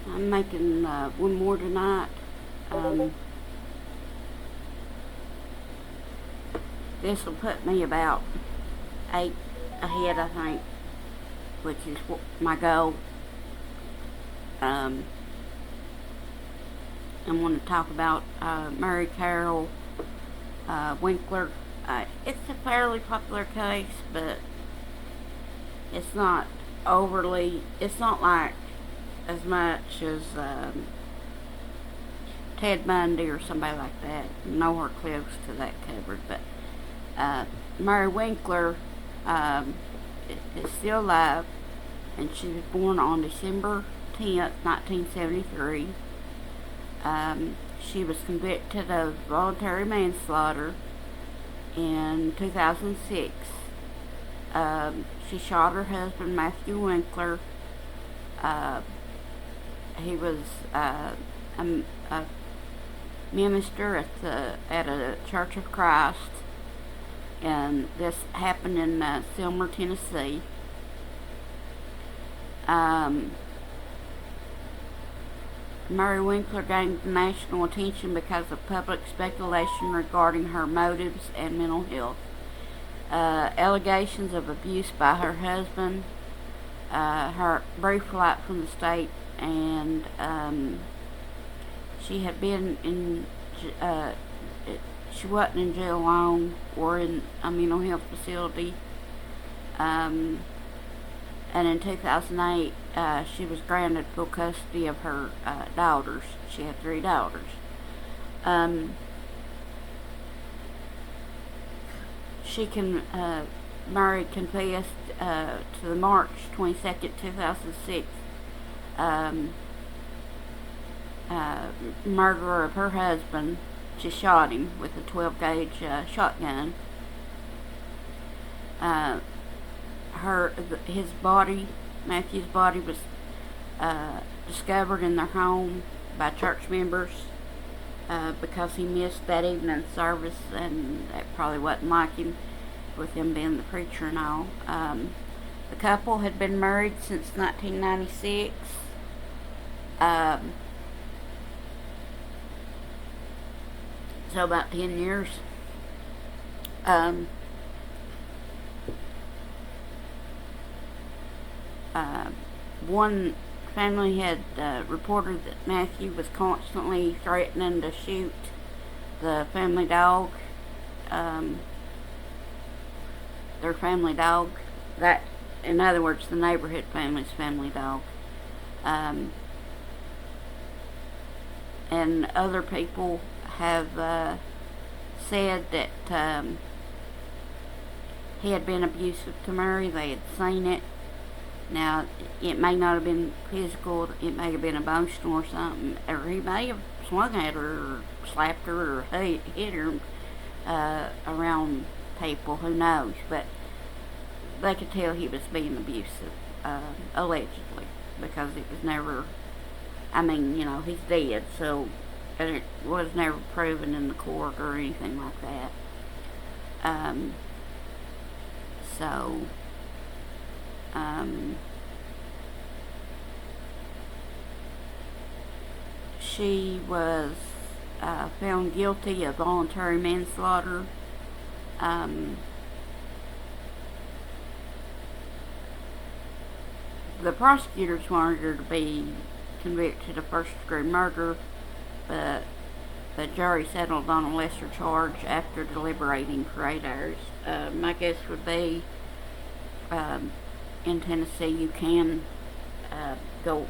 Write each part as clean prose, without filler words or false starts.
I'm making one more tonight. This will put me about 8 ahead, I think, which is my goal. I'm going to talk about Mary Carroll Winkler. It's a fairly popular case, but it's not it's not like as much as Ted Bundy or somebody like that. Nowhere close to that covered, but Mary Winkler is still alive, and she was born on December 10th, 1973. She was convicted of voluntary manslaughter in 2006. She shot her husband, Matthew Winkler. He was a minister at a Church of Christ, and this happened in Selmer, Tennessee. Mary Winkler gained national attention because of public speculation regarding her motives and mental health. Allegations of abuse by her husband, her brief flight from the state, and she had been in, she wasn't in jail long or in a mental health facility. And in 2008, she was granted full custody of her daughters. She had 3 daughters. Mary confessed to the March 22nd, 2006 murderer of her husband. She shot him with a 12-gauge shotgun. His body, Matthew's body, was discovered in their home by church members because he missed that evening service, and that probably wasn't like him, with him being the preacher and all. The couple had been married since 1996. So about 10 years. One family had reported that Matthew was constantly threatening to shoot the family dog, their family dog. That, in other words, the neighborhood family's family dog. And other people have said that he had been abusive to Mary. They had seen it. Now, it may not have been physical, it may have been emotional or something, or he may have swung at her, or slapped her, or hit her around people, who knows, but they could tell he was being abusive, allegedly, because it was never, he's dead, so it was never proven in the court or anything like that. She was found guilty of voluntary manslaughter. The prosecutors wanted her to be convicted of first-degree murder, but the jury settled on a lesser charge after deliberating for 8 hours. My guess would be in Tennessee you can do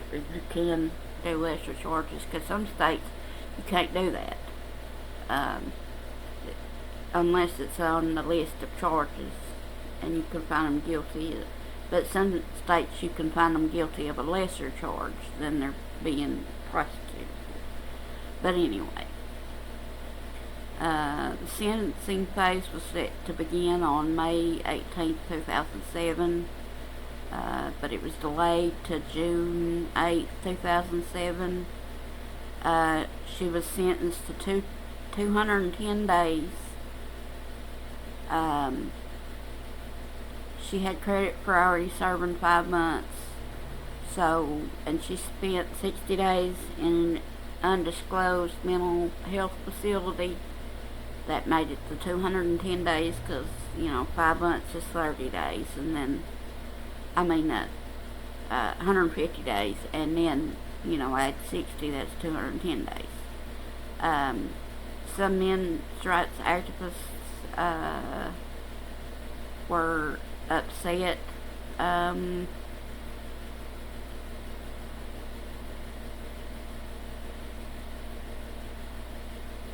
lesser charges, because some states you can't do that unless it's on the list of charges, and you can find them guilty. But some states you can find them guilty of a lesser charge than they're being prosecuted for. But anyway, the sentencing phase was set to begin on May 18, 2007, but it was delayed to June 8, 2007. She was sentenced to 210 days. She had credit for already serving 5 months. So, and she spent 60 days in an undisclosed mental health facility. That made it to 210 days because, 5 months is 30 days. And then, 150 days. And then, add 60, that's 210 days. Some men's rights activists were upset.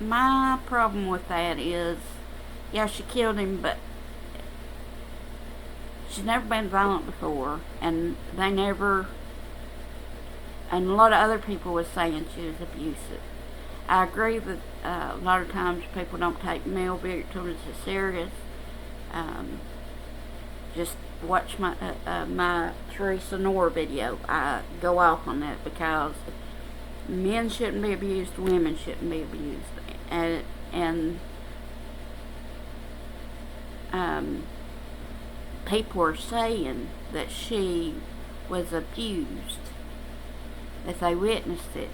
My problem with that is, yeah, she killed him, but she's never been violent before, and they never, and a lot of other people was saying she was abusive. I agree that a lot of times people don't take male victims as serious. Just watch my Teresa Nora video. I go off on that because men shouldn't be abused, women shouldn't be abused, and people are saying that she was abused, that they witnessed it.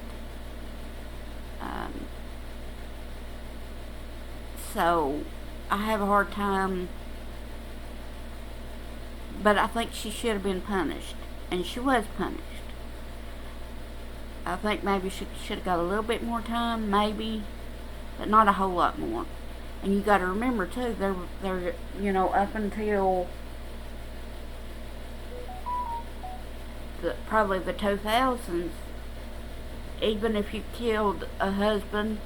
So I have a hard time, but I think she should have been punished, and she was punished. I think maybe she should have got a little bit more time, maybe, but not a whole lot more. And you got to remember too, there, up until probably the 2000s, even if you killed a husband,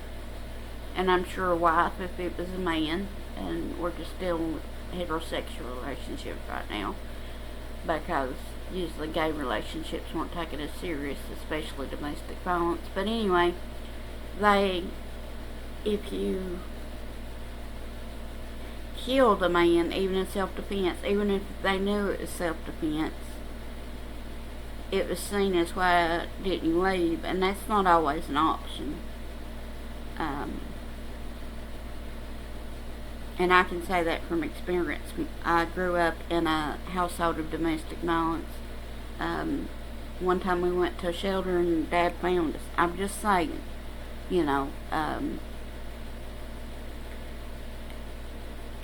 and I'm sure a wife if it was a man, and we're just dealing with heterosexual relationships right now, because usually gay relationships weren't taken as serious, especially domestic violence. But anyway, if you killed a man, even in self-defense, even if they knew it was self-defense, it was seen as, why didn't you leave? And that's not always an option. And I can say that from experience. I grew up in a household of domestic violence. One time we went to a shelter and Dad found us. I'm just saying, and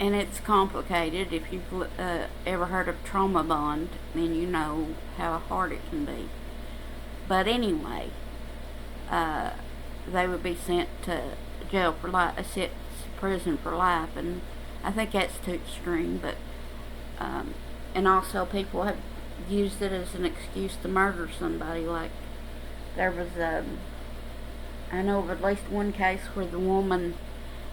it's complicated. If you've ever heard of trauma bond, then you know how hard it can be. But anyway, they would be sent to jail for life, prison for life, and I think that's too extreme. But and also people have used it as an excuse to murder somebody. Like there was I know of at least one case where the woman,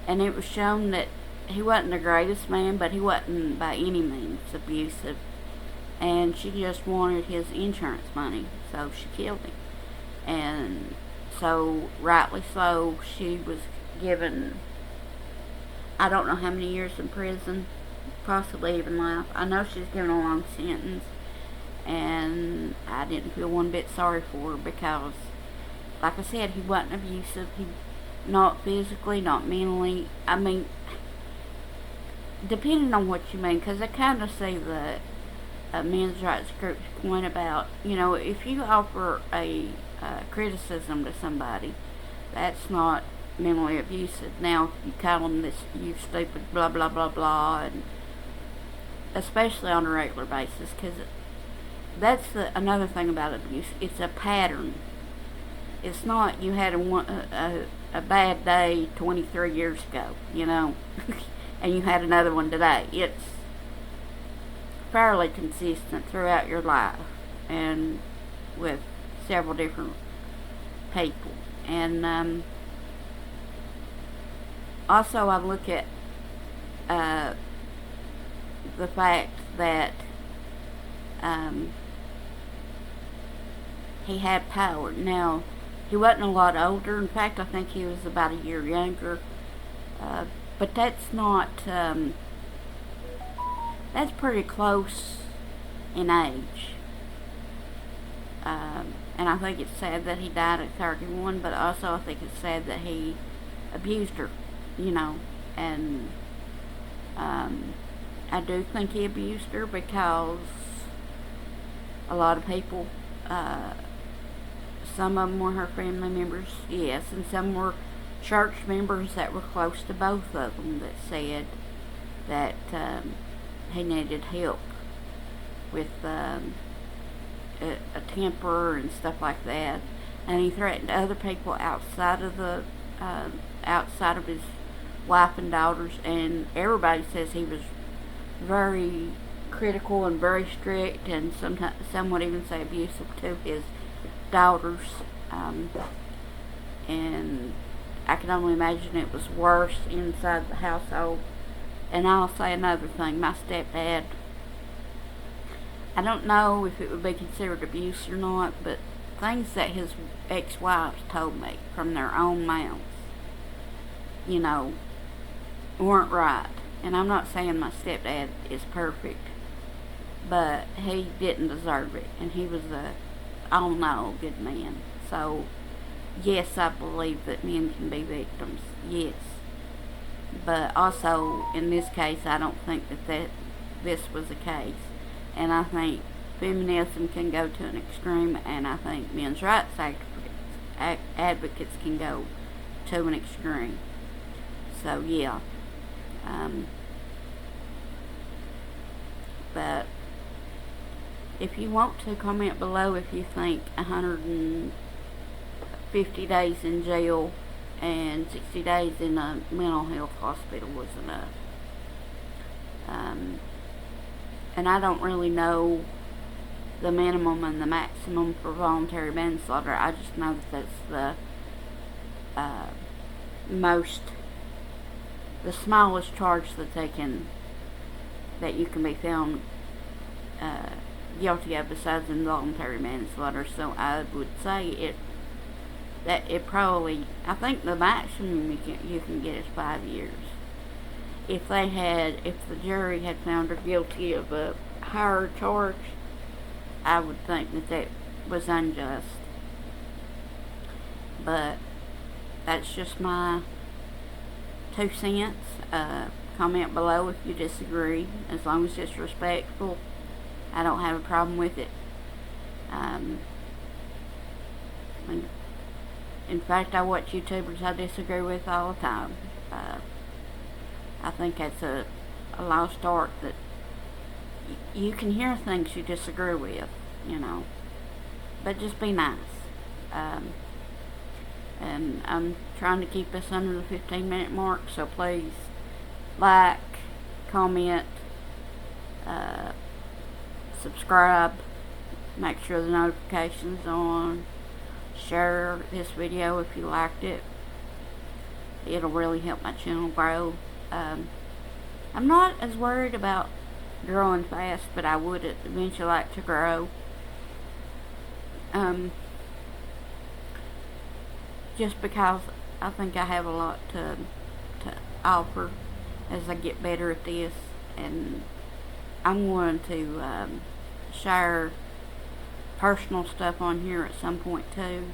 and it was shown that he wasn't the greatest man, but he wasn't by any means abusive, and she just wanted his insurance money, so she killed him. And so rightly so, she was given, I don't know how many years in prison, possibly even life. I know she's given a long sentence, and I didn't feel one bit sorry for her because, like I said, he wasn't abusive. He, not physically, not mentally. I mean, depending on what you mean, because I kind of see the men's rights group's point about, if you offer a criticism to somebody, that's not mentally abusive. Now, if you call them this, you stupid, blah, blah, blah, blah, and especially on a regular basis, because that's another thing about abuse. It's a pattern. It's not you had a bad day 23 years ago, and you had another one today. It's fairly consistent throughout your life and with several different people. And also I look at the fact that he had power. Now, he wasn't a lot older. In fact, I think he was about a year younger. But that's not, that's pretty close in age. And I think it's sad that he died at 31, but also I think it's sad that he abused her, and I do think he abused her because a lot of people some of them were her family members, yes, and some were church members that were close to both of them that said that he needed help with a temper and stuff like that, and he threatened other people outside of his wife and daughters, and everybody says he was very critical and very strict, and sometimes some would even say abusive to his daughters, and I can only imagine it was worse inside the household. And I'll say another thing, my stepdad, I don't know if it would be considered abuse or not, but things that his ex-wives told me from their own mouths, you know, weren't right. And I'm not saying my stepdad is perfect, but he didn't deserve it, and he was a all in all good man. So yes, I believe that men can be victims, yes, but also in this case I don't think that this was the case, and I think feminism can go to an extreme, and I think men's rights advocates can go to an extreme. So yeah, but if you want to, comment below if you think 150 days in jail and 60 days in a mental health hospital was enough. And I don't really know the minimum and the maximum for voluntary manslaughter. I just know that that's the smallest charge that you can be found guilty of besides involuntary manslaughter. So I would say I think the maximum you can get is 5 years. If the jury had found her guilty of a higher charge, I would think that was unjust. But that's just my 2 cents. Comment below if you disagree, as long as it's respectful. I don't have a problem with it. In fact, I watch YouTubers I disagree with all the time. I think that's a lost art, that you can hear things you disagree with, you know, but just be nice. And I'm trying to keep us under the 15-minute mark, so please like, comment, subscribe, make sure the notifications on, share this video if you liked it. It'll really help my channel grow. I'm not as worried about growing fast, but I would eventually like to grow. Just because I think I have a lot to offer as I get better at this, and I'm going to share personal stuff on here at some point too.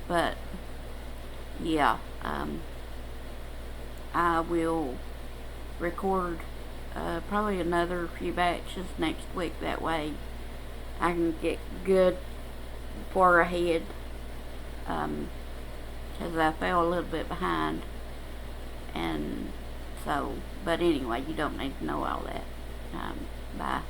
But yeah, I will record probably another few batches next week. That way I can get good far ahead, because I fell a little bit behind. And so, but anyway, you don't need to know all that. Bye.